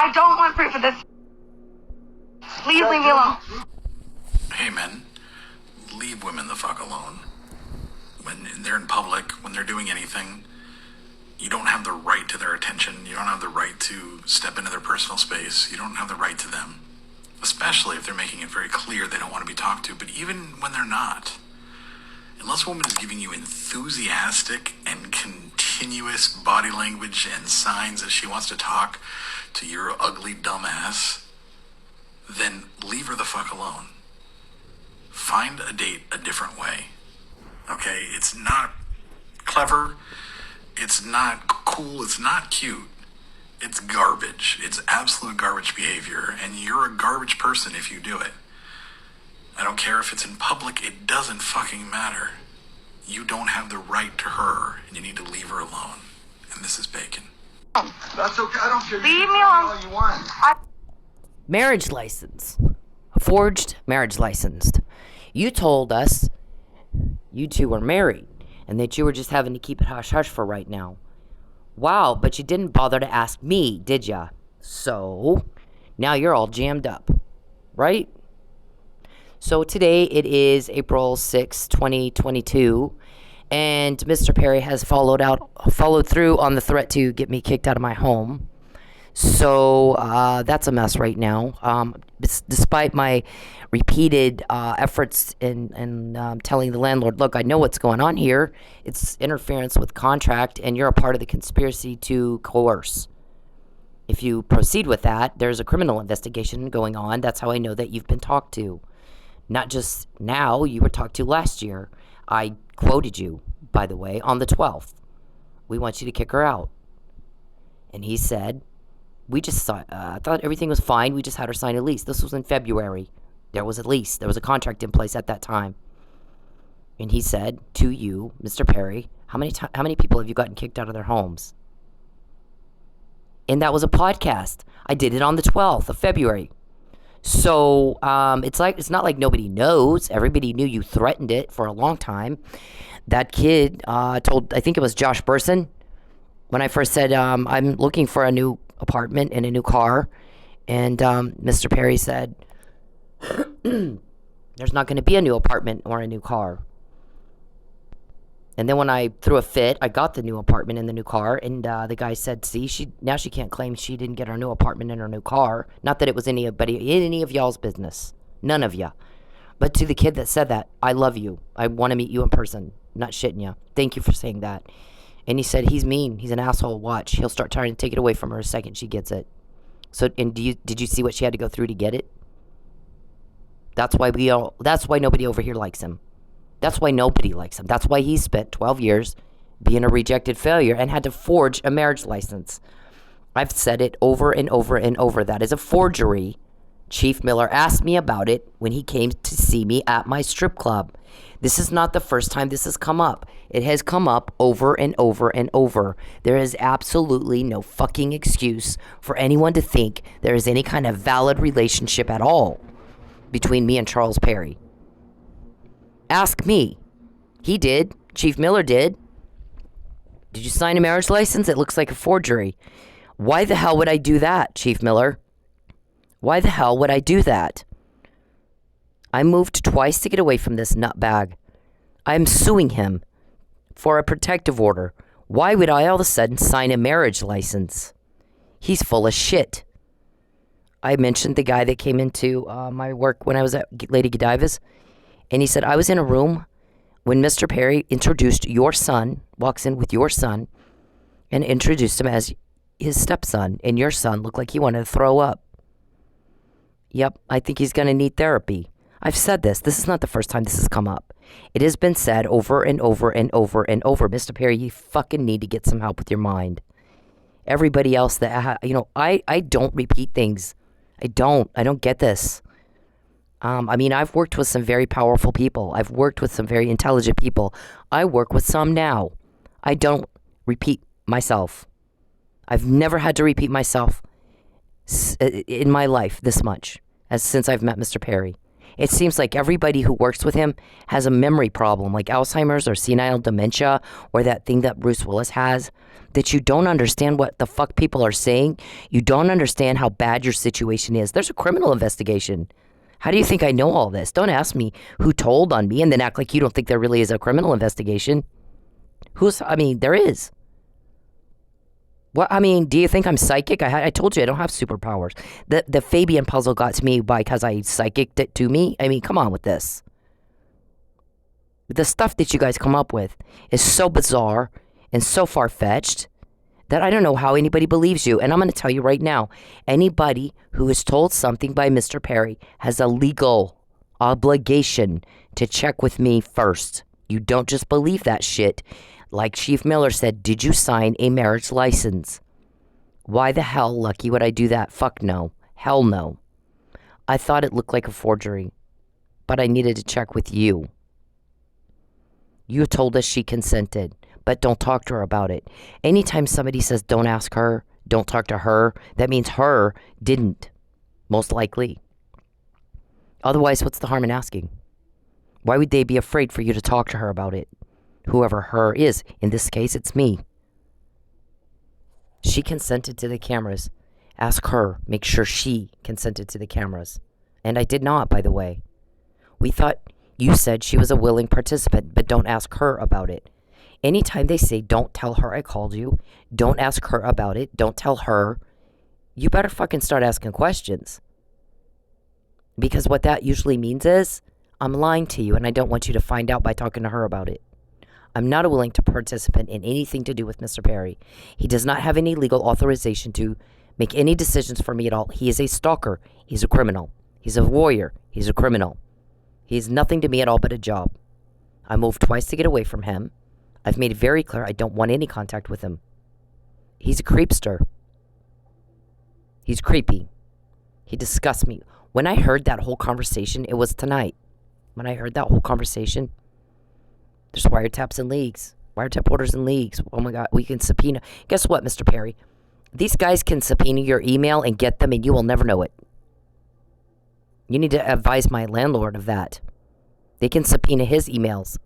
I don't want proof of this. Please leave me alone. Hey, men. Leave women the fuck alone. When they're in public, when they're doing anything, you don't have the right to their attention. You don't have the right to step into their personal space. You don't have the right to them. Especially if they're making it very clear they don't want to be talked to. But even when they're not, unless a woman is giving you enthusiastic and continuous body language and signs that she wants to talk to your ugly dumb ass, then leave her the fuck alone. Find a date a different way. Okay? It's not clever. It's not cool. It's not cute. It's garbage. It's absolute garbage behavior. And you're a garbage person if you do it. I don't care if it's in public. It doesn't fucking matter. You don't have the right to her. And you need to leave her alone. And this is Bacon. That's okay. I don't care. Leave me alone. All you want. Marriage license. A forged marriage license. You told us you two were married and that you were just having to keep it hush-hush for right now. Wow, but you didn't bother to ask me, did ya? So, now you're all jammed up, right? So today it is April 6, 2022, and Mr. Perry has followed through on the threat to get me kicked out of my home. So that's a mess right now. Despite my repeated efforts in telling the landlord, look, I know what's going on here. It's interference with contract, and you're a part of the conspiracy to coerce. If you proceed with that, there's a criminal investigation going on. That's how I know that you've been talked to. Not just now, you were talked to last year. I quoted you, by the way, on the 12th. We want you to kick her out. And he said, we just saw, I thought everything was fine. We just had her sign a lease. This was in February. There was a lease. There was a contract in place at that time. And he said to you, Mr. Perry, how many people have you gotten kicked out of their homes? And that was a podcast. I did it on the 12th of February. So it's not like nobody knows. Everybody knew you threatened it for a long time. That kid told, I think it was Josh Burson, when I first said, I'm looking for a new apartment and a new car. And Mr. Perry said, there's not going to be a new apartment or a new car. And then when I threw a fit, I got the new apartment and the new car. And the guy said, see, she can't claim she didn't get her new apartment and her new car. Not that it was any of y'all's business. None of ya. But to the kid that said that, I love you. I want to meet you in person. Not shitting you. Thank you for saying that. And he said, he's mean. He's an asshole. Watch. He'll start trying to take it away from her the second she gets it. So, and did you see what she had to go through to get it? That's why nobody over here likes him. That's why nobody likes him. That's why he spent 12 years being a rejected failure and had to forge a marriage license. I've said it over and over and over. That is a forgery. Chief Miller asked me about it when he came to see me at my strip club. This is not the first time this has come up. It has come up over and over and over. There is absolutely no fucking excuse for anyone to think there is any kind of valid relationship at all between me and Charles Perry. Ask me. He did. Chief Miller did. Did you sign a marriage license? It looks like a forgery. Why the hell would I do that, Chief Miller? Why the hell would I do that? I moved twice to get away from this nutbag. I'm suing him for a protective order. Why would I all of a sudden sign a marriage license? He's full of shit. I mentioned the guy that came into my work when I was at Lady Godiva's, and he said, I was in a room when Mr. Perry introduced your son, walks in with your son, and introduced him as his stepson, and your son looked like he wanted to throw up. Yep, I think he's going to need therapy. I've said this. This is not the first time this has come up. It has been said over and over and over and over. Mr. Perry, you fucking need to get some help with your mind. Everybody else that, I don't repeat things. I don't get this. I've worked with some very powerful people. I've worked with some very intelligent people. I work with some now. I don't repeat myself. I've never had to repeat myself in my life this much since I've met Mr. Perry. It seems like everybody who works with him has a memory problem, like Alzheimer's or senile dementia, or that thing that Bruce Willis has, that you don't understand what the fuck people are saying. You don't understand how bad your situation is. There's a criminal investigation. How do you think I know all this? Don't ask me who told on me and then act like you don't think there really is a criminal investigation. There is. What, do you think I'm psychic? I told you I don't have superpowers. The Fabian puzzle got to me because I psychicked it to me. Come on with this. The stuff that you guys come up with is so bizarre and so far-fetched that I don't know how anybody believes you. And I'm going to tell you right now, anybody who is told something by Mr. Perry has a legal obligation to check with me first. You don't just believe that shit. Like Chief Miller said, did you sign a marriage license? Why the hell, Lucky, would I do that? Fuck no. Hell no. I thought it looked like a forgery, but I needed to check with you. You told us she consented, but don't talk to her about it. Anytime somebody says don't ask her, don't talk to her, that means her didn't, most likely. Otherwise, what's the harm in asking? Why would they be afraid for you to talk to her about it? Whoever her is. In this case, it's me. She consented to the cameras. Ask her. Make sure she consented to the cameras. And I did not, by the way. We thought you said she was a willing participant, but don't ask her about it. Anytime they say, don't tell her I called you, don't ask her about it, don't tell her, you better fucking start asking questions. Because what that usually means is, I'm lying to you and I don't want you to find out by talking to her about it. I'm not a willing participant in anything to do with Mr. Perry. He does not have any legal authorization to make any decisions for me at all. He is a stalker. He's a criminal. He's a warrior. He's a criminal. He's nothing to me at all but a job. I moved twice to get away from him. I've made it very clear I don't want any contact with him. He's a creepster. He's creepy. He disgusts me. When I heard that whole conversation, it was tonight. When I heard that whole conversation, there's wiretaps in leagues. Wiretap orders in leagues. Oh my God, we can subpoena. Guess what, Mr. Perry? These guys can subpoena your email and get them and you will never know it. You need to advise my landlord of that. They can subpoena his emails.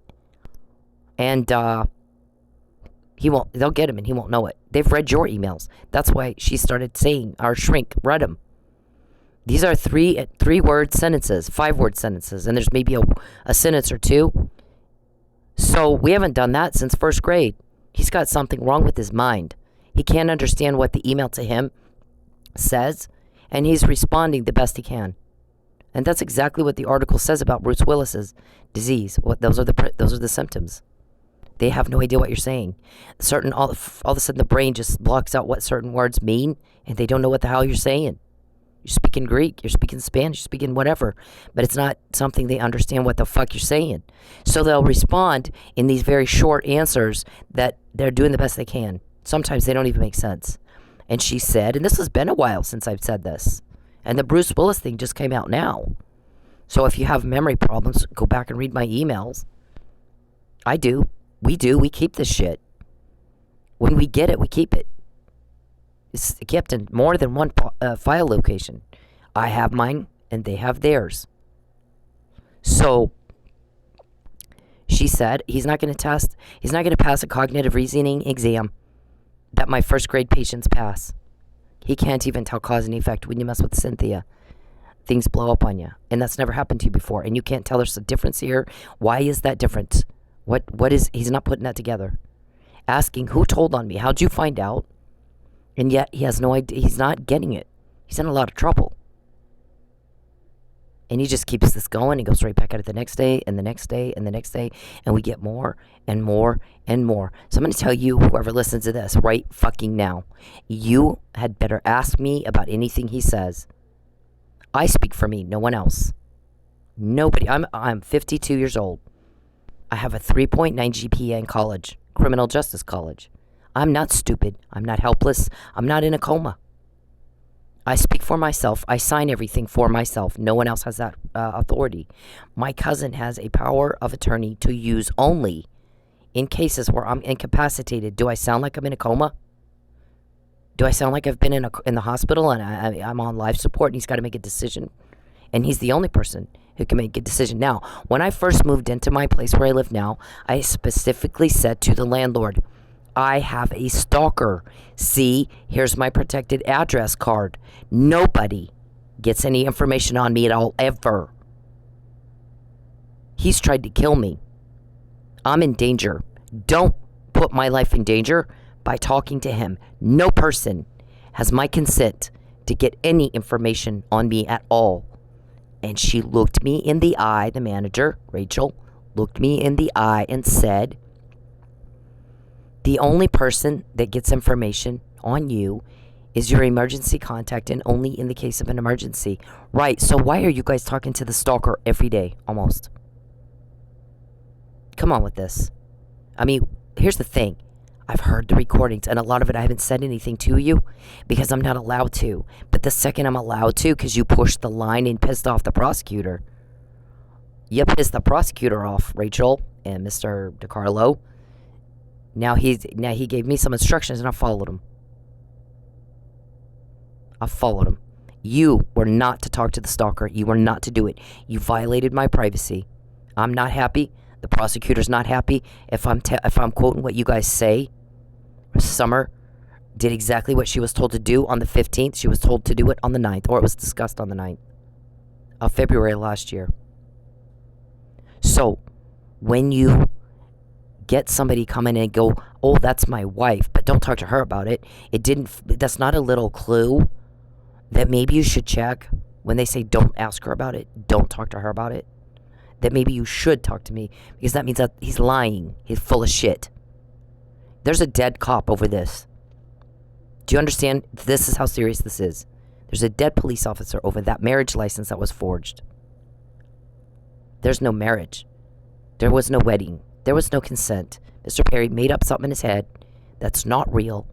And they'll get him and he won't know it. They've read your emails. That's why she started saying, our shrink read them. These are three-word sentences, 5-word sentences, and there's maybe a sentence or two. So we haven't done that since first grade. He's got something wrong with his mind. He can't understand what the email to him says, and he's responding the best he can. And that's exactly what the article says about Bruce Willis's disease. Those are the symptoms. They have no idea what you're saying. All of a sudden the brain just blocks out what certain words mean, and they don't know what the hell you're saying. You're speaking Greek, you're speaking Spanish, you're speaking whatever, but it's not something they understand what the fuck you're saying. So they'll respond in these very short answers that they're doing the best they can. Sometimes they don't even make sense. And she said, and this has been a while since I've said this, and the Bruce Willis thing just came out now. So if you have memory problems, go back and read my emails. I do. We do. We keep this shit. When we get it, we keep it. It's kept in more than one file location. I have mine, and they have theirs. So, she said, he's not going to pass a cognitive reasoning exam that my first grade patients pass. He can't even tell cause and effect. When you mess with Cynthia, things blow up on you. And that's never happened to you before. And you can't tell there's a difference here. Why is that different? He's not putting that together. Asking, who told on me? How'd you find out? And yet, he has no idea. He's not getting it. He's in a lot of trouble. And he just keeps this going. He goes right back at it the next day, and the next day, and the next day. And we get more, and more, and more. So I'm going to tell you, whoever listens to this, right fucking now, you had better ask me about anything he says. I speak for me, no one else. Nobody. I'm 52 years old. I have a 3.9 GPA in college, criminal justice college. I'm not stupid. I'm not helpless. I'm not in a coma. I speak for myself. I sign everything for myself. No one else has that authority. My cousin has a power of attorney to use only in cases where I'm incapacitated. Do I sound like I'm in a coma? Do I sound like I've been in the hospital and I'm on life support and he's got to make a decision? And he's the only person. who can make a decision. Now, when I first moved into my place where I live now, I specifically said to the landlord, I have a stalker. See, here's my protected address card. Nobody gets any information on me at all, ever. He's tried to kill me. I'm in danger. Don't put my life in danger by talking to him. No person has my consent to get any information on me at all. And she looked me in the eye, the manager, Rachel, looked me in the eye and said, the only person that gets information on you is your emergency contact, and only in the case of an emergency. Right, so why are you guys talking to the stalker every day, almost? Come on with this. I mean, here's the thing. I've heard the recordings, and a lot of it I haven't said anything to you because I'm not allowed to. But the second I'm allowed to, because you pushed the line and pissed off the prosecutor. You pissed the prosecutor off, Rachel and Mr. DiCarlo. Now he gave me some instructions, and I followed him. You were not to talk to the stalker. You were not to do it. You violated my privacy. I'm not happy. The prosecutor's not happy. If I'm quoting what you guys say, Summer did exactly what she was told to do on the 15th. She was told to do it on the 9th, or it was discussed on the 9th of February last year. So, when you get somebody come in and go, oh, that's my wife, but don't talk to her about it. That's not a little clue that maybe you should check when they say don't ask her about it, don't talk to her about it. That maybe you should talk to me, because that means that he's lying. He's full of shit. There's a dead cop over this. Do you understand? This is how serious this is. There's a dead police officer over that marriage license that was forged. There's no marriage. There was no wedding. There was no consent. Mr. Perry made up something in his head that's not real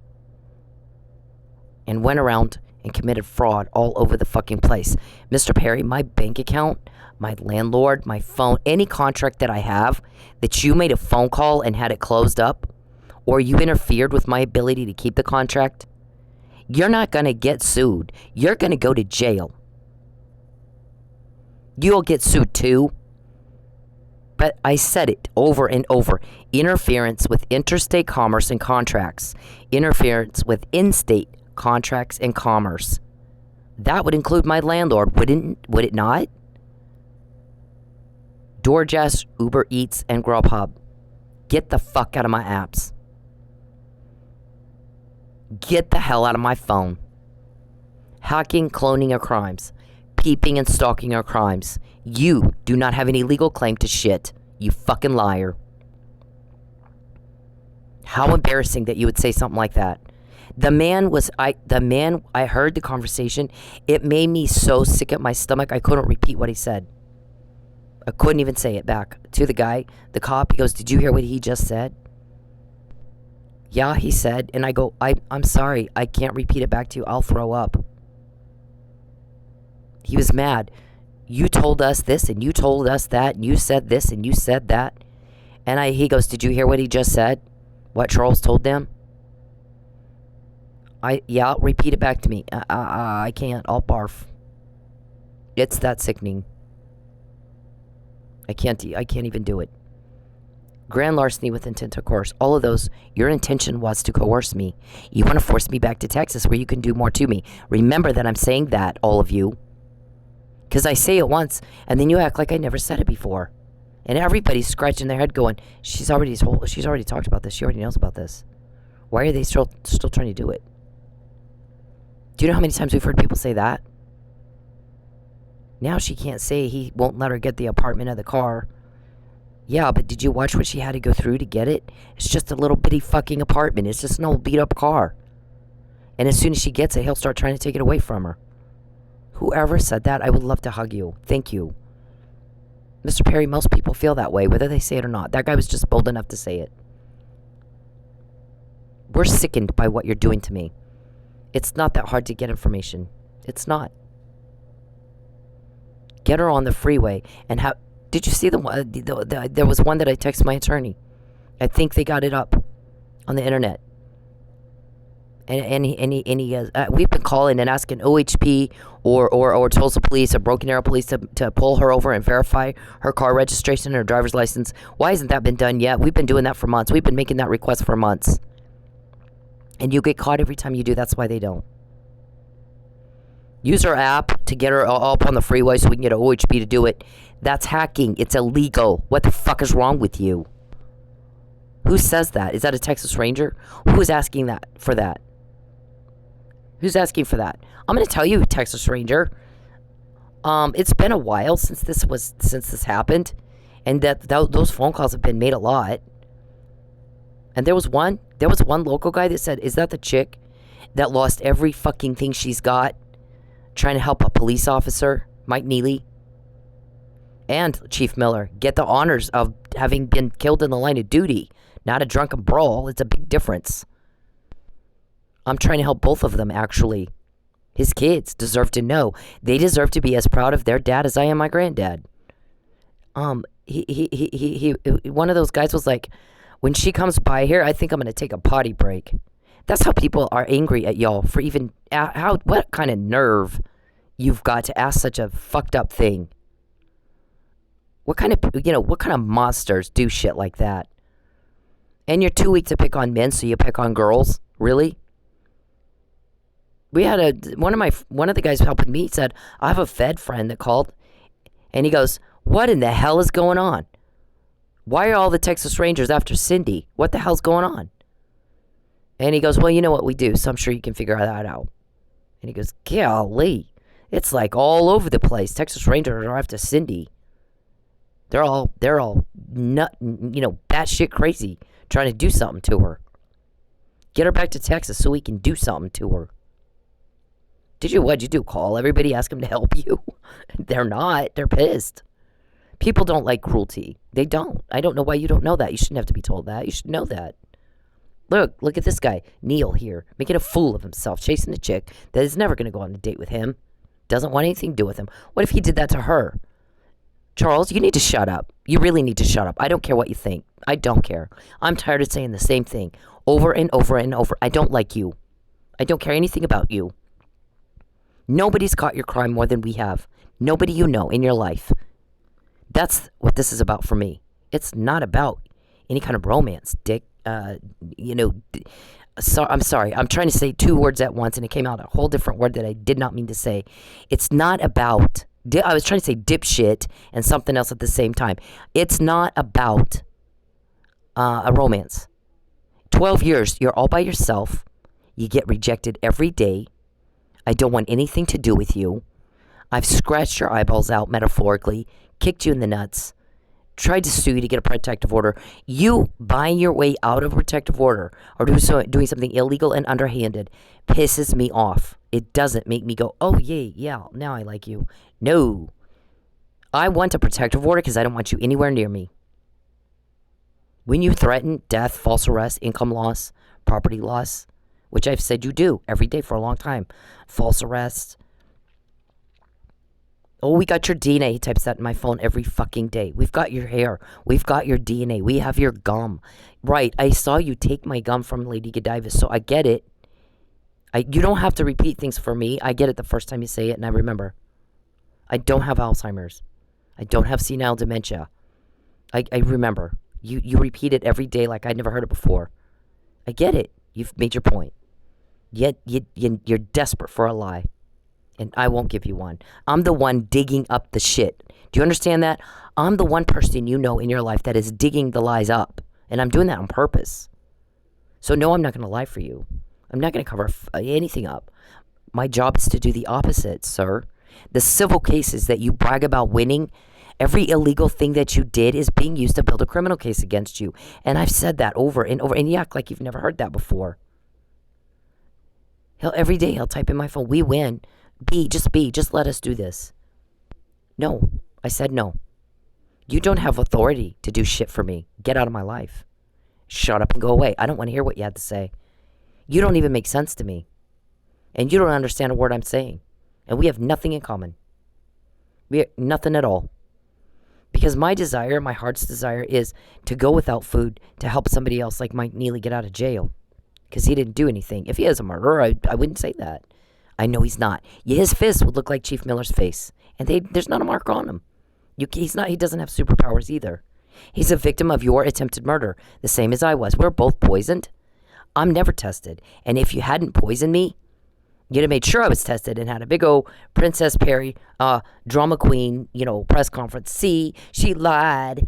and went around and committed fraud all over the fucking place. Mr. Perry, my bank account, my landlord, my phone, any contract that I have that you made a phone call and had it closed up, or you interfered with my ability to keep the contract, you're not going to get sued. You're going to go to jail. You'll get sued too. But I said it over and over. Interference with interstate commerce and contracts. Interference with in-state contracts and commerce. That would include my landlord, would it not? DoorDash, Uber Eats, and Grubhub. Get the fuck out of my apps. Get the hell out of my phone. Hacking, cloning are crimes. Peeping and stalking are crimes. You do not have any legal claim to shit. You fucking liar. How embarrassing that you would say something like that. I heard the conversation. It made me so sick at my stomach I couldn't repeat what he said. I couldn't even say it back to the guy, the cop. He goes, did you hear what he just said? Yeah, he said. And I go, I'm sorry. I can't repeat it back to you. I'll throw up. He was mad. You told us this and you told us that and you said this and you said that. And he goes, did you hear what he just said? What Charles told them? Yeah, repeat it back to me. I can't. I'll barf. It's that sickening. I can't even do it. Grand larceny with intent to coerce. All of those, your intention was to coerce me. You want to force me back to Texas where you can do more to me. Remember that I'm saying that, all of you. Because I say it once, and then you act like I never said it before. And everybody's scratching their head going, she's already talked about this. She already knows about this. Why are they still trying to do it? Do you know how many times we've heard people say that? Now she can't say he won't let her get the apartment or the car. Yeah, but did you watch what she had to go through to get it? It's just a little bitty fucking apartment. It's just an old beat up car. And as soon as she gets it, he'll start trying to take it away from her. Whoever said that, I would love to hug you. Thank you. Mr. Perry, most people feel that way, whether they say it or not. That guy was just bold enough to say it. We're sickened by what you're doing to me. It's not that hard to get information. It's not. Get her on the freeway and have... Did you see the one? There was one that I texted my attorney. I think they got it up on the internet. And he goes, we've been calling and asking OHP or Tulsa police or Broken Arrow police to pull her over and verify her car registration and her driver's license. Why hasn't that been done yet? We've been doing that for months. We've been making that request for months. And you get caught every time you do. That's why they don't. Use our app to get her up on the freeway so we can get an OHP to do it. That's hacking. It's illegal. What the fuck is wrong with you? Who says that? Is that a Texas Ranger? Who is asking that for that? Who's asking for that? I'm going to tell you, Texas Ranger. It's been a while since this happened, and those phone calls have been made a lot. And there was one local guy that said, "Is that the chick that lost every fucking thing she's got trying to help a police officer, Mike Nealey, and Chief Miller get the honors of having been killed in the line of duty, not a drunken brawl?" It's a big difference. I'm trying to help both of them, actually. His kids deserve to know. They deserve to be as proud of their dad as I am my granddad. He one of those guys was like, "When she comes by here, I think I'm going to take a potty break." That's how people are angry at y'all for even, what kind of nerve you've got to ask such a fucked up thing. What kind of monsters do shit like that? And you're too weak to pick on men, so you pick on girls? Really? We had one of the guys helping me said, "I have a Fed friend that called," and he goes, "What in the hell is going on? Why are all the Texas Rangers after Cindy? What the hell's going on?" And he goes, "Well, you know what we do, so I'm sure you can figure that out." And he goes, "Golly, it's like all over the place. Texas Rangers are after Cindy. They're all batshit crazy, trying to do something to her. Get her back to Texas so we can do something to her." What'd you do? Call everybody, ask them to help you? They're not. They're pissed. People don't like cruelty. They don't. I don't know why you don't know that. You shouldn't have to be told that. You should know that. Look at this guy, Neal here, making a fool of himself, chasing a chick that is never going to go on a date with him. Doesn't want anything to do with him. What if he did that to her? Charles, you need to shut up. You really need to shut up. I don't care what you think. I don't care. I'm tired of saying the same thing over and over and over. I don't like you. I don't care anything about you. Nobody's caught your crime more than we have. Nobody you know in your life. That's what this is about for me. It's not about any kind of romance, dick. I'm sorry. I'm trying to say two words at once, and it came out a whole different word that I did not mean to say. It's not about... I was trying to say dipshit and something else at the same time. It's not about a romance. 12 years, you're all by yourself. You get rejected every day. I don't want anything to do with you. I've scratched your eyeballs out, metaphorically, kicked you in the nuts, tried to sue you to get a protective order. You buying your way out of a protective order or doing something illegal and underhanded pisses me off. It doesn't make me go, "Oh, yeah, now I like you." No. I want a protective order because I don't want you anywhere near me. When you threaten death, false arrest, income loss, property loss, which I've said you do every day for a long time. False arrest. "Oh, we got your DNA." He types that in my phone every fucking day. "We've got your hair. We've got your DNA. We have your gum." Right, I saw you take my gum from Lady Godiva, so I get it. You don't have to repeat things for me. I get it the first time you say it, and I remember. I don't have Alzheimer's. I don't have senile dementia. I remember. You repeat it every day like I'd never heard it before. I get it. You've made your point. Yet you're desperate for a lie. And I won't give you one. I'm the one digging up the shit. Do you understand that? I'm the one person you know in your life that is digging the lies up. And I'm doing that on purpose. So no, I'm not going to lie for you. I'm not going to cover anything up. My job is to do the opposite, sir. The civil cases that you brag about winning, every illegal thing that you did is being used to build a criminal case against you. And I've said that over and over. And you act like you've never heard that before. Every day he'll type in my phone, "We win. Just let us do this." No. I said no. You don't have authority to do shit for me. Get out of my life. Shut up and go away. I don't want to hear what you had to say. You don't even make sense to me. And you don't understand a word I'm saying. And we have nothing in common. We have nothing at all. Because my desire, my heart's desire, is to go without food to help somebody else like Mike Nealey get out of jail. because he didn't do anything. If he is a murderer, I wouldn't say that. I know he's not. Yeah, his fist would look like Chief Miller's face, and there's not a mark on him. He's not. He doesn't have superpowers either. He's a victim of your attempted murder, the same as I was. We're both poisoned. I'm never tested, and if you hadn't poisoned me, you'd have made sure I was tested and had a big old Princess Perry, drama queen, press conference. See, she lied.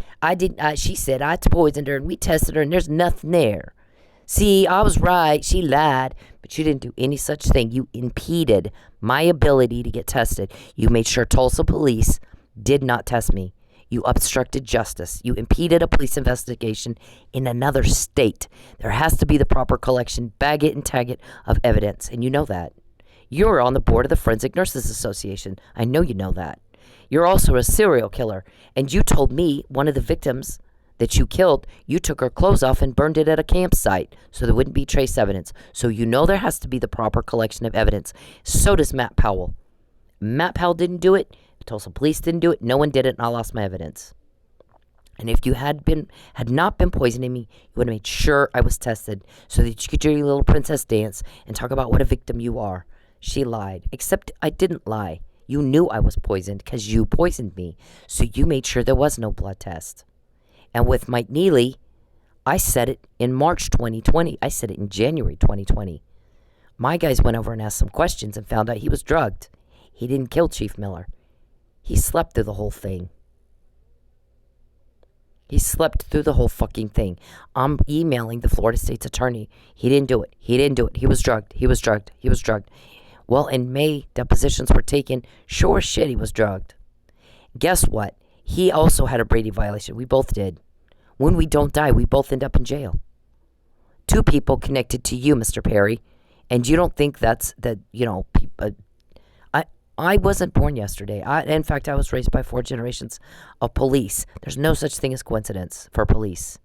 She said I poisoned her and we tested her and there's nothing there. See, I was right. She lied. But you didn't do any such thing. You impeded my ability to get tested. You made sure Tulsa police did not test me. You obstructed justice. You impeded a police investigation in another state. There has to be the proper collection, bag it and tag it, of evidence. And you know that. You're on the board of the Forensic Nurses Association. I know you know that. You're also a serial killer. And you told me one of the victims that you killed, you took her clothes off and burned it at a campsite so there wouldn't be trace evidence. So you know there has to be the proper collection of evidence. So does Matt Powell. Matt Powell didn't do it. Tulsa police didn't do it. No one did it, and I lost my evidence. And if you had not been poisoning me, you would have made sure I was tested so that you could do your little princess dance and talk about what a victim you are. She lied. Except I didn't lie. You knew I was poisoned because you poisoned me. So you made sure there was no blood test. And with Mike Nealey, I said it in March 2020. I said it in January 2020. My guys went over and asked some questions and found out he was drugged. He didn't kill Chief Miller. He slept through the whole thing. He slept through the whole fucking thing. I'm emailing the Florida State's attorney. He didn't do it. He didn't do it. He was drugged. He was drugged. He was drugged. Well, in May, depositions were taken. Sure as shit, he was drugged. Guess what? He also had a Brady violation. We both did. When we don't die, we both end up in jail. 2 people connected to you, Mr. Perry. And you don't think I wasn't born yesterday. In fact, I was raised by 4 generations of police. There's no such thing as coincidence for police.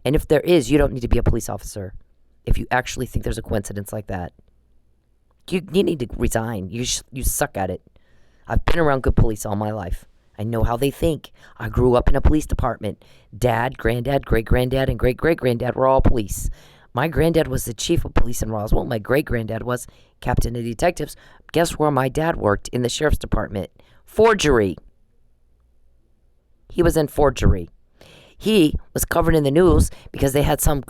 And if there is, you don't need to be a police officer if you actually think there's a coincidence like that. You need to resign. You suck at it. I've been around good police all my life. I know how they think. I grew up in a police department. Dad, granddad, great-granddad, and great-great-granddad were all police. My granddad was the chief of police in Roswell. My great-granddad was captain of detectives. Guess where my dad worked? In the sheriff's department. Forgery. He was in forgery. He was covered in the news because they had some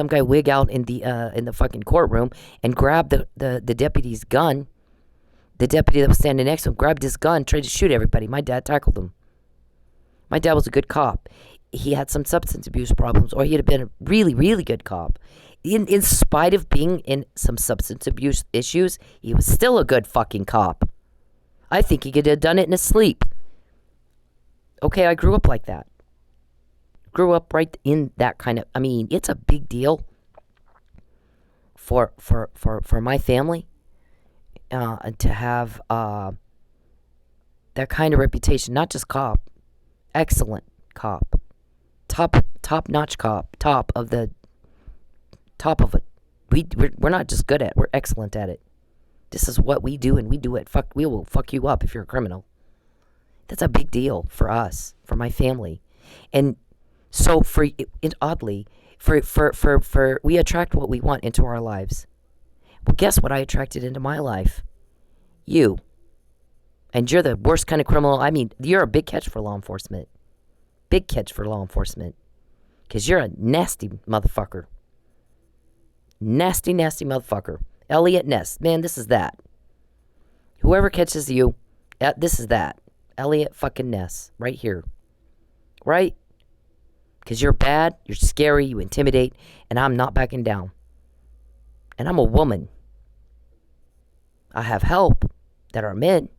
guy wig out in the fucking courtroom and grabbed the deputy's gun. The deputy that was standing next to him grabbed his gun, tried to shoot everybody. My dad tackled him. My dad was a good cop. He had some substance abuse problems, or he'd have been a really, really good cop. In spite of being in some substance abuse issues, he was still a good fucking cop. I think he could have done it in his sleep. Okay, I grew up like that. Grew up right in that kind of... I mean, it's a big deal for my family to have that kind of reputation. Not just cop. Excellent cop. Top-notch cop. Top of it. We're not just good at it. We're excellent at it. This is what we do, and we do it. We will fuck you up if you're a criminal. That's a big deal for us, for my family. And so oddly, we attract what we want into our lives. Well, guess what I attracted into my life? You. And you're the worst kind of criminal. I mean, you're a big catch for law enforcement. Big catch for law enforcement. Because you're a nasty motherfucker. Nasty, nasty motherfucker. Elliot Ness. Man, this is that. Whoever catches you, this is that. Elliot fucking Ness. Right here. Right? Because you're bad, you're scary, you intimidate, and I'm not backing down. And I'm a woman. I have help that are men,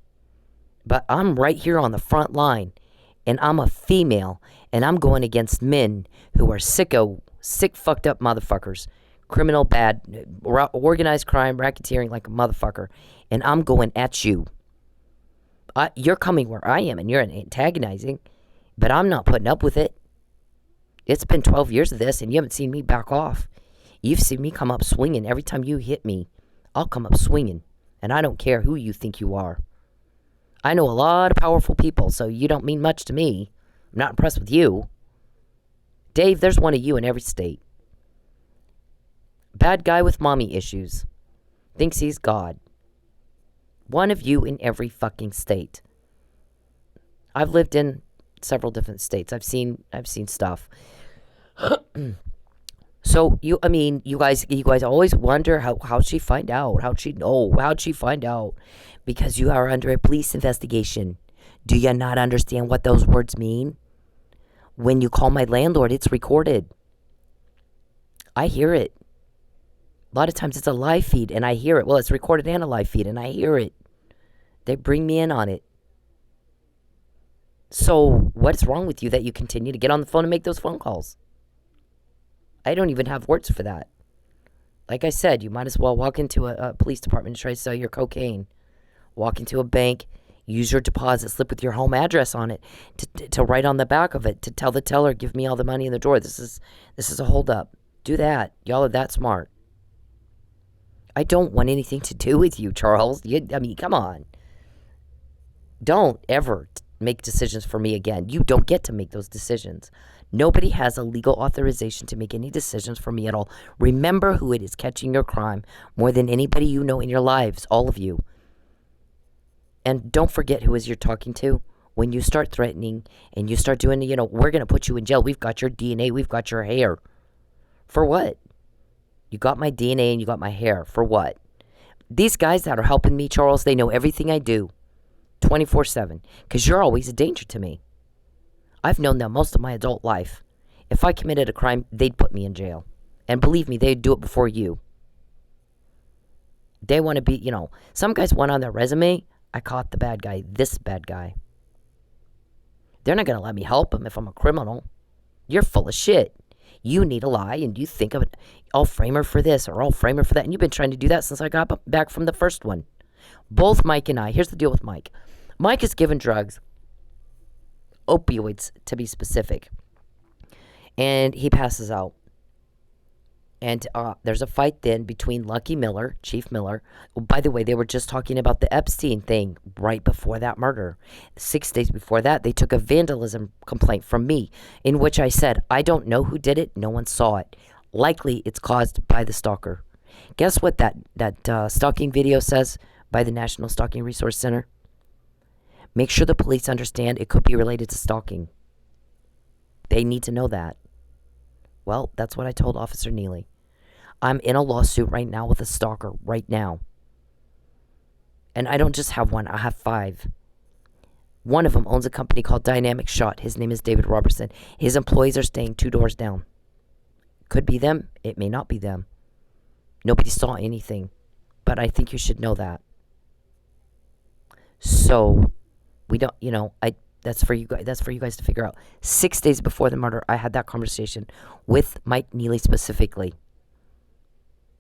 but I'm right here on the front line, and I'm a female, and I'm going against men who are sick, fucked up motherfuckers. Criminal, bad, organized crime, racketeering like a motherfucker. And I'm going at you. You're coming where I am, and you're antagonizing, but I'm not putting up with it. It's been 12 years of this, and you haven't seen me back off. You've seen me come up swinging. Every time you hit me, I'll come up swinging. And I don't care who you think you are. I know a lot of powerful people, so you don't mean much to me. I'm not impressed with you. Dave, there's one of you in every state. Bad guy with mommy issues. Thinks he's God. One of you in every fucking state. I've lived in several different states. I've seen stuff. So you guys always wonder how'd she find out? How'd she know? How'd she find out? Because you are under a police investigation. Do you not understand what those words mean? When you call my landlord, it's recorded. I hear it. A lot of times it's a live feed and I hear it. Well, it's recorded and a live feed and I hear it. They bring me in on it. So what's wrong with you that you continue to get on the phone and make those phone calls? I don't even have words for that. Like I said, you might as well walk into a police department and try to sell your cocaine. Walk into a bank, use your deposit slip with your home address on it to write on the back of it, to tell the teller, give me all the money in the drawer. This is a holdup. Do that. Y'all are that smart. I don't want anything to do with you, Charles. Come on. Don't ever make decisions for me again. You don't get to make those decisions. Nobody has a legal authorization to make any decisions for me at all. Remember who it is catching your crime more than anybody you know in your lives, all of you. And don't forget who it is you're talking to. When you start threatening and you start doing, we're going to put you in jail. We've got your DNA. We've got your hair. For what? You got my DNA and you got my hair. For what? These guys that are helping me, Charles, they know everything I do 24/7 because you're always a danger to me. I've known them most of my adult life. If I committed a crime, they'd put me in jail. And believe me, they'd do it before you. They want to be, some guys want on their resume, I caught the bad guy, this bad guy. They're not going to let me help them if I'm a criminal. You're full of shit. You need a lie and you think of it, I'll frame her for this or I'll frame her for that. And you've been trying to do that since I got back from the first one. Both Mike and I, here's the deal with Mike. Mike is given drugs, opioids to be specific, and he passes out. And there's a fight then between Lucky Miller, Chief Miller. Oh, by the way, they were just talking about the Epstein thing right before that murder. 6 days before that, they took a vandalism complaint from me in which I said, I don't know who did it. No one saw it. Likely it's caused by the stalker. Guess what that stalking video says by the National Stalking Resource Center? Make sure the police understand it could be related to stalking. They need to know that. Well, that's what I told Officer Nealey. I'm in a lawsuit right now with a stalker right now. And I don't just have one, I have 5. One of them owns a company called Dynamic Shot. His name is David Robertson. His employees are staying 2 doors down. Could be them. It may not be them. Nobody saw anything. But I think you should know that. So, we don't, that's for you guys. That's for you guys to figure out. 6 days before the murder, I had that conversation with Mike Nealey specifically,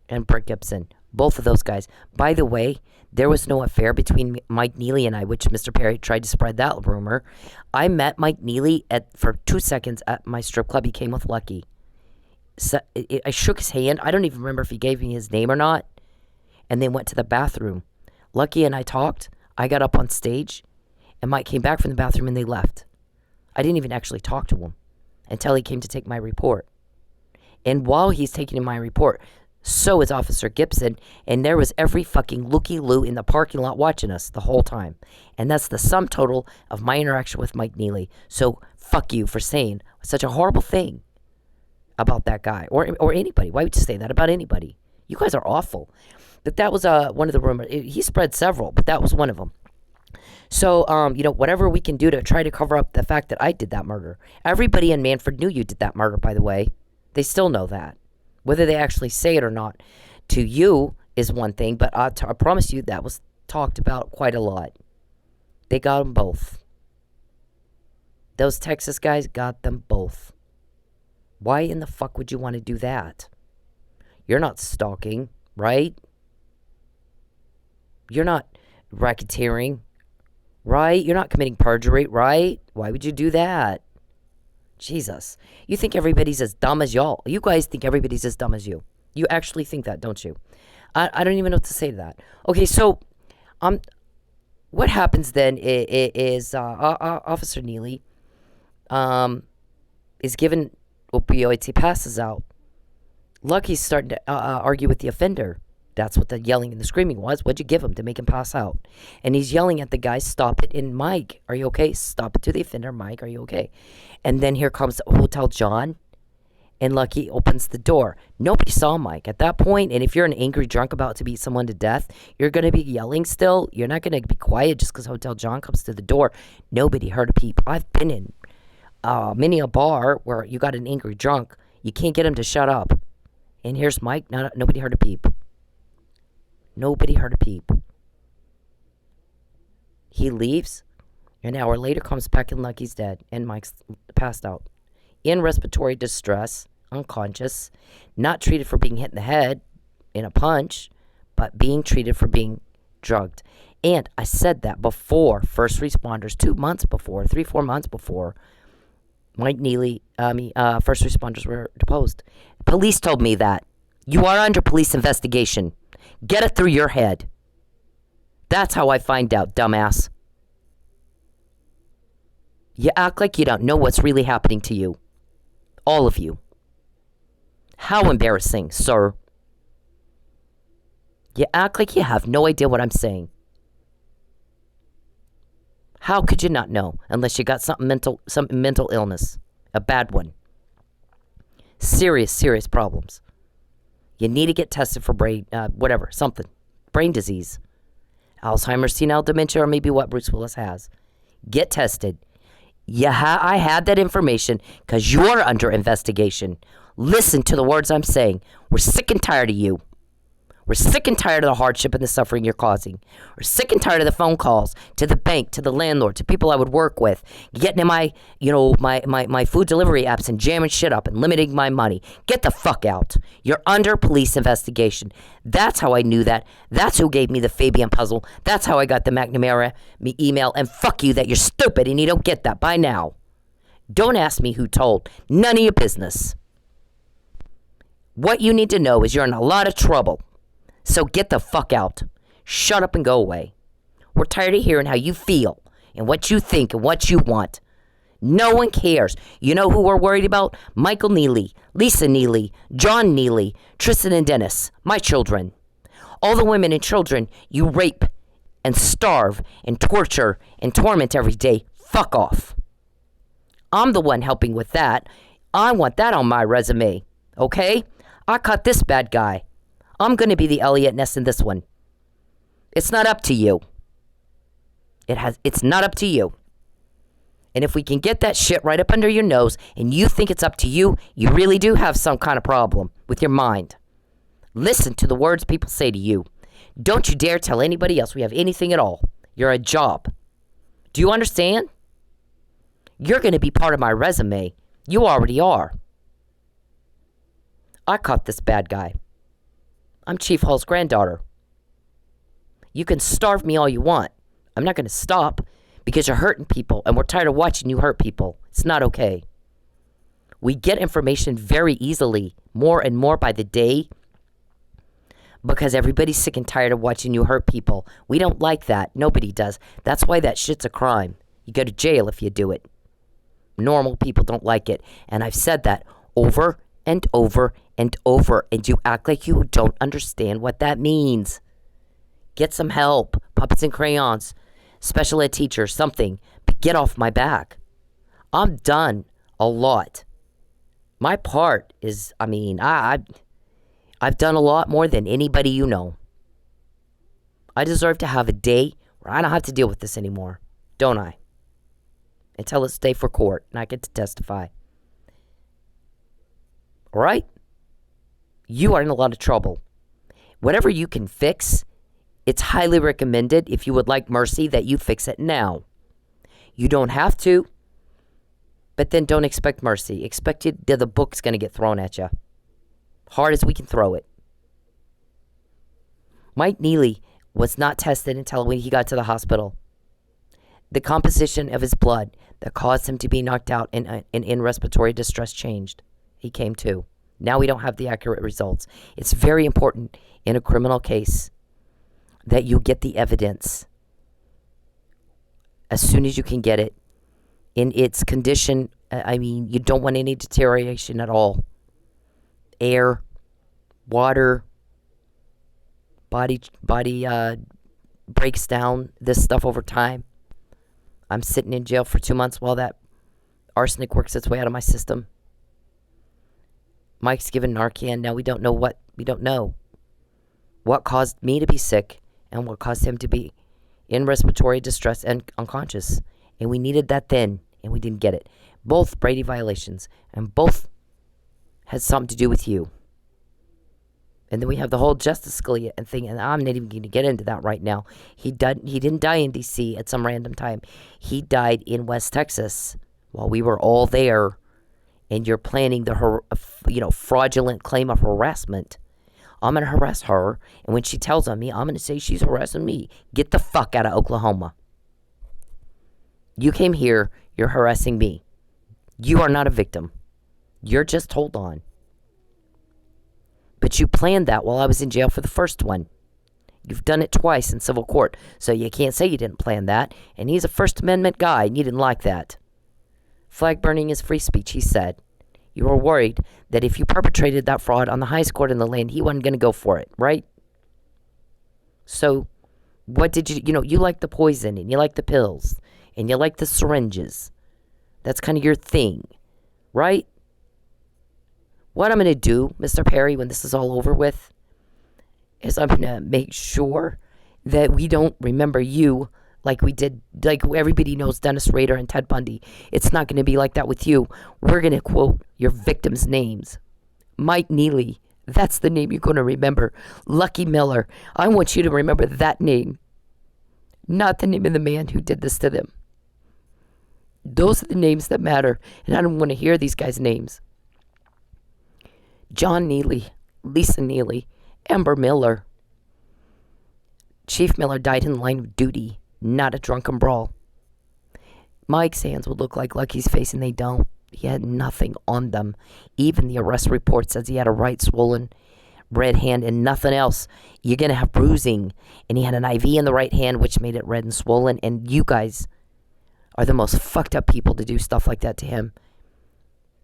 and Brett Gibson. Both of those guys. By the way, there was no affair between Mike Nealey and I, which Mr. Perry tried to spread that rumor. I met Mike Nealey for 2 seconds at my strip club. He came with Lucky. So, I shook his hand. I don't even remember if he gave me his name or not. And then went to the bathroom. Lucky and I talked. I got up on stage. And Mike came back from the bathroom and they left. I didn't even actually talk to him until he came to take my report. And while he's taking my report, so is Officer Gibson. And there was every fucking looky-loo in the parking lot watching us the whole time. And that's the sum total of my interaction with Mike Nealey. So fuck you for saying such a horrible thing about that guy. Or anybody. Why would you say that about anybody? You guys are awful. But that was one of the rumors. He spread several, but that was one of them. So, whatever we can do to try to cover up the fact that I did that murder. Everybody in Manford knew you did that murder, by the way. They still know that. Whether they actually say it or not to you is one thing, but I promise you that was talked about quite a lot. They got them both. Those Texas guys got them both. Why in the fuck would you want to do that? You're not stalking, right? You're not racketeering, right? You're not committing perjury, right? Why would you do that? Jesus. You think everybody's as dumb as y'all. You guys think everybody's as dumb as you. You actually think that, don't you? I don't even know what to say to that. Okay, so what happens then is Officer Nealey is given opioids. He passes out. Lucky's starting to argue with the offender. That's what the yelling and the screaming was. What'd you give him to make him pass out? And he's yelling at the guy, stop it. And Mike, are you okay? Stop it to the offender. Mike, are you okay? And then here comes Hotel John. And Lucky opens the door. Nobody saw Mike at that point. And if you're an angry drunk about to beat someone to death, you're going to be yelling still. You're not going to be quiet just because Hotel John comes to the door. Nobody heard a peep. I've been in many a bar where you got an angry drunk. You can't get him to shut up. And here's Mike. Nobody heard a peep. Nobody heard a peep. He leaves. An hour later comes back and Lucky's dead. And Mike's passed out. In respiratory distress, unconscious, not treated for being hit in the head in a punch, but being treated for being drugged. And I said that before first responders, 2 months before, 3-4 months before Mike Nealey, first responders were deposed. Police told me that. You are under police investigation. Get it through your head. That's how I find out, dumbass. You act like you don't know what's really happening to you. All of you. How embarrassing, sir. You act like you have no idea what I'm saying. How could you not know unless you got some mental illness? A bad one. Serious problems. You need to get tested for brain, something. Brain disease. Alzheimer's, senile dementia, or maybe what Bruce Willis has. Get tested. I had that information because you're under investigation. Listen to the words I'm saying. We're sick and tired of you. We're sick and tired of the hardship and the suffering you're causing. We're sick and tired of the phone calls to the bank, to the landlord, to people I would work with, getting in my food delivery apps and jamming shit up and limiting my money. Get the fuck out. You're under police investigation. That's how I knew that. That's who gave me the Fabian puzzle. That's how I got the McNamara email. And fuck you that you're stupid and you don't get that by now. Don't ask me who told. None of your business. What you need to know is you're in a lot of trouble. So get the fuck out. Shut up and go away. We're tired of hearing how you feel and what you think and what you want. No one cares. You know who we're worried about? Michael Nealey, Lisa Nealey, John Nealey, Tristan and Dennis, my children. All the women and children you rape and starve and torture and torment every day. Fuck off. I'm the one helping with that. I want that on my resume. Okay? I caught this bad guy. I'm going to be the Elliot Ness in this one. It's not up to you. It's not up to you. And if we can get that shit right up under your nose and you think it's up to you, you really do have some kind of problem with your mind. Listen to the words people say to you. Don't you dare tell anybody else we have anything at all. You're a job. Do you understand? You're going to be part of my resume. You already are. I caught this bad guy. I'm Chief Hall's granddaughter. You can starve me all you want. I'm not going to stop because you're hurting people and we're tired of watching you hurt people. It's not okay. We get information very easily, more and more by the day, because everybody's sick and tired of watching you hurt people. We don't like that. Nobody does. That's why that shit's a crime. You go to jail if you do it. Normal people don't like it. And I've said that over and over and over, and you act like you don't understand what that means. Get some help. Puppets and crayons. Special ed teacher, something. But get off my back. I'm done a lot. My part is, I've done a lot more than anybody you know. I deserve to have a day where I don't have to deal with this anymore. Don't I? Until it's day for court and I get to testify. All right? You are in a lot of trouble. Whatever you can fix, it's highly recommended, if you would like mercy, that you fix it now. You don't have to, but then don't expect mercy. Expect the book's going to get thrown at you. Hard as we can throw it. Mike Nealey was not tested until when he got to the hospital. The composition of his blood that caused him to be knocked out and in respiratory distress changed. He came to. Now we don't have the accurate results. It's very important in a criminal case that you get the evidence as soon as you can get it in its condition. You don't want any deterioration at all. Air, water, body breaks down this stuff over time. I'm sitting in jail for 2 months while that arsenic works its way out of my system. Mike's given Narcan. Now we don't know what caused me to be sick and what caused him to be in respiratory distress and unconscious. And we needed that then, and we didn't get it. Both Brady violations, and both had something to do with you. And then we have the whole Justice Scalia thing, and I'm not even going to get into that right now. He didn't die in D.C. at some random time. He died in West Texas while we were all there, and you're planning the fraudulent claim of harassment. I'm going to harass her, and when she tells on me, I'm going to say she's harassing me. Get the fuck out of Oklahoma. You came here, you're harassing me. You are not a victim. You're just hold on. But you planned that while I was in jail for the first one. You've done it twice in civil court, so you can't say you didn't plan that. And he's a First Amendment guy, and you didn't like that. Flag burning is free speech, he said. You were worried that if you perpetrated that fraud on the highest court in the land, he wasn't going to go for it, right? So, what did you like the poison, and you like the pills, and you like the syringes. That's kind of your thing, right? What I'm going to do, Mr. Perry, when this is all over with, is I'm going to make sure that we don't remember you like we did, like everybody knows Dennis Rader and Ted Bundy. It's not going to be like that with you. We're going to quote your victims' names. Mike Nealey, that's the name you're going to remember. Lucky Miller, I want you to remember that name, not the name of the man who did this to them. Those are the names that matter, and I don't want to hear these guys' names. John Nealey, Lisa Nealey, Amber Miller. Chief Miller died in the line of duty, not a drunken brawl. Mike's hands would look like Lucky's face, and they don't. He had nothing on them. Even the arrest report says he had a right swollen red hand and nothing else. You're going to have bruising. And he had an IV in the right hand, which made it red and swollen. And you guys are the most fucked up people to do stuff like that to him.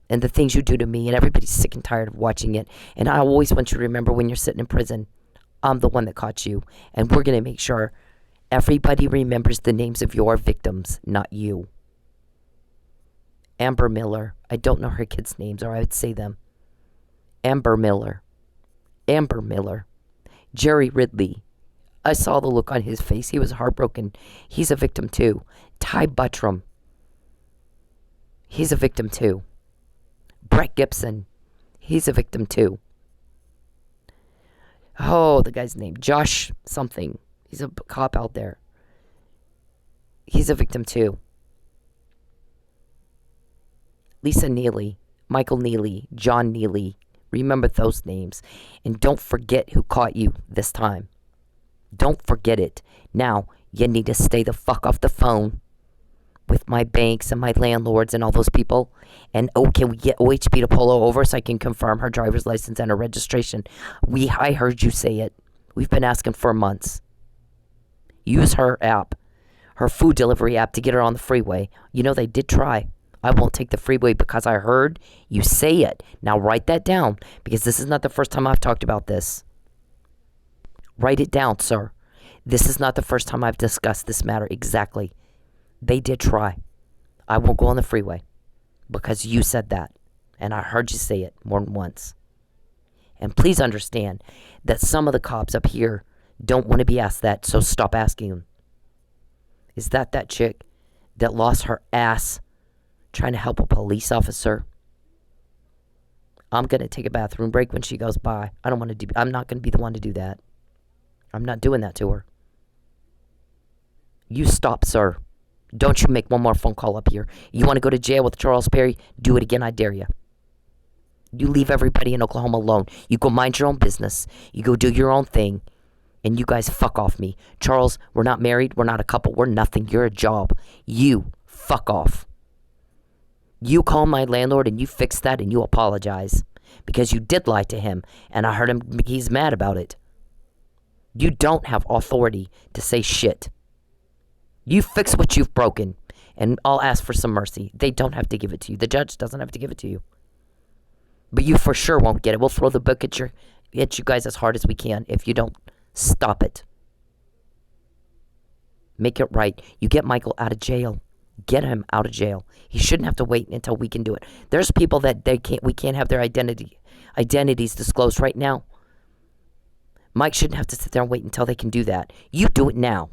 And the things you do to me, and everybody's sick and tired of watching it. And I always want you to remember when you're sitting in prison, I'm the one that caught you. And we're going to make sure everybody remembers the names of your victims, not you. Amber Miller. I don't know her kids' names, or I would say them. Amber Miller. Amber Miller. Jerry Ridley. I saw the look on his face. He was heartbroken. He's a victim too. Ty Buttram. He's a victim too. Brett Gibson. He's a victim too. Oh, the guy's name. Josh something. He's a cop out there. He's a victim too. Lisa Nealey. Michael Nealey. John Nealey. Remember those names. And don't forget who caught you this time. Don't forget it. Now, you need to stay the fuck off the phone with my banks and my landlords and all those people. And can we get OHB to pull her over so I can confirm her driver's license and her registration? I heard you say it. We've been asking for months. Use her app, her food delivery app, to get her on the freeway. You know, they did try. I won't take the freeway because I heard you say it. Now write that down, because this is not the first time I've talked about this. Write it down, sir. This is not the first time I've discussed this matter exactly. They did try. I won't go on the freeway because you said that. And I heard you say it more than once. And please understand that some of the cops up here don't want to be asked that, so stop asking them. Is that chick that lost her ass trying to help a police officer? I'm going to take a bathroom break when she goes by. I'm not going to be the one to do that. I'm not doing that to her. You stop, sir. Don't you make one more phone call up here. You want to go to jail with Charles Perry? Do it again, I dare you. You leave everybody in Oklahoma alone. You go mind your own business. You go do your own thing. And you guys fuck off me. Charles, we're not married. We're not a couple. We're nothing. You're a job. You fuck off. You call my landlord and you fix that and you apologize. Because you did lie to him. And I heard him, he's mad about it. You don't have authority to say shit. You fix what you've broken, and I'll ask for some mercy. They don't have to give it to you. The judge doesn't have to give it to you. But you for sure won't get it. We'll throw the book at your at you guys as hard as we can if you don't stop it. Make it right. You get Michael out of jail. Get him out of jail. He shouldn't have to wait until we can do it. There's people that we can't have their identities disclosed right now. Mike shouldn't have to sit there and wait until they can do that. You do it now.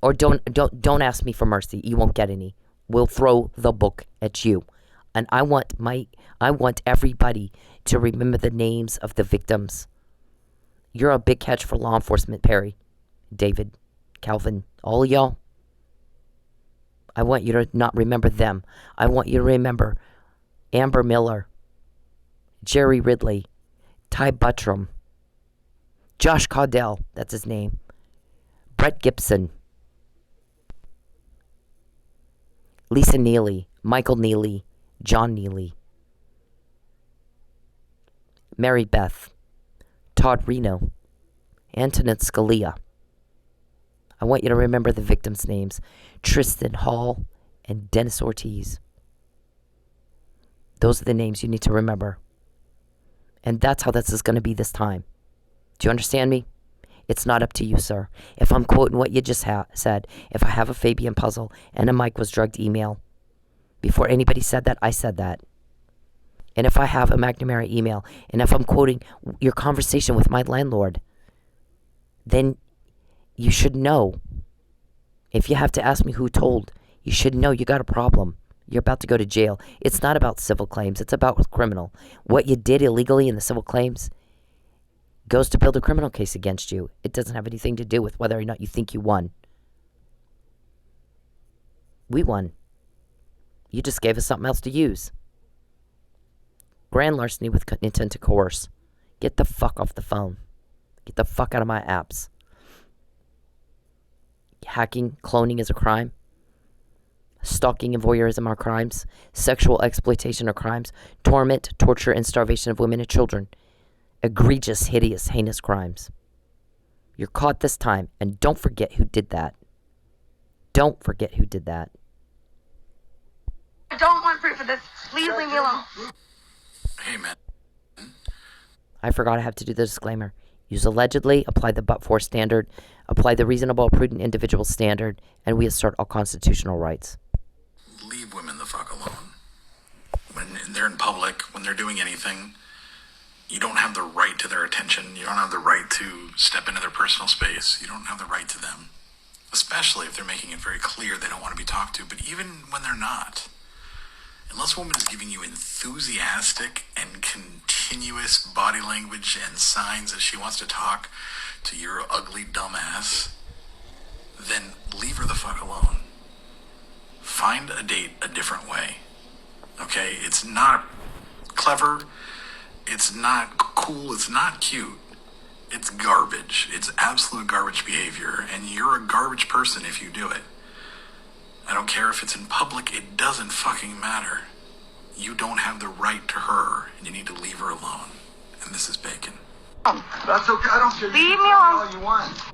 Or don't ask me for mercy. You won't get any. We'll throw the book at you. And I want everybody to remember the names of the victims. You're a big catch for law enforcement, Perry, David, Calvin, all y'all. I want you to not remember them. I want you to remember Amber Miller, Jerry Ridley, Ty Buttram, Josh Caudell, that's his name, Brett Gibson, Lisa Nealey, Michael Nealey, John Nealey, Mary Beth, Todd Reno, Antonin Scalia. I want you to remember the victims' names. Tristan Hall and Dennis Ortiz. Those are the names you need to remember. And that's how this is going to be this time. Do you understand me? It's not up to you, sir. If I'm quoting what you just said, if I have a Fabian puzzle and a Mike was drugged email, before anybody said that, I said that. And if I have a McNamara email, and if I'm quoting your conversation with my landlord, then you should know. If you have to ask me who told, you should know you got a problem. You're about to go to jail. It's not about civil claims. It's about criminal. What you did illegally in the civil claims goes to build a criminal case against you. It doesn't have anything to do with whether or not you think you won. We won. You just gave us something else to use. Grand larceny with intent to coerce. Get the fuck off the phone. Get the fuck out of my apps. Hacking, cloning is a crime. Stalking and voyeurism are crimes. Sexual exploitation are crimes. Torment, torture, and starvation of women and children. Egregious, hideous, heinous crimes. You're caught this time, and don't forget who did that. Don't forget who did that. I don't want proof of this. Please leave me alone. Hey, man. I forgot I have to do the disclaimer. Use allegedly, apply the but-for standard, apply the reasonable, prudent individual standard, and we assert all constitutional rights. Leave women the fuck alone. When they're in public, when they're doing anything, you don't have the right to their attention. You don't have the right to step into their personal space. You don't have the right to them. Especially if they're making it very clear they don't want to be talked to. But even when they're not, unless a woman is giving you enthusiastic and continuous body language and signs that she wants to talk to your ugly dumb ass, then leave her the fuck alone. Find a date a different way. Okay? It's not clever. It's not cool. It's not cute. It's garbage. It's absolute garbage behavior. And you're a garbage person if you do it. I don't care if it's in public. It doesn't fucking matter. You don't have the right to her, and you need to leave her alone. And this is Bacon. That's okay. I don't care. Leave me alone. alone. All you want.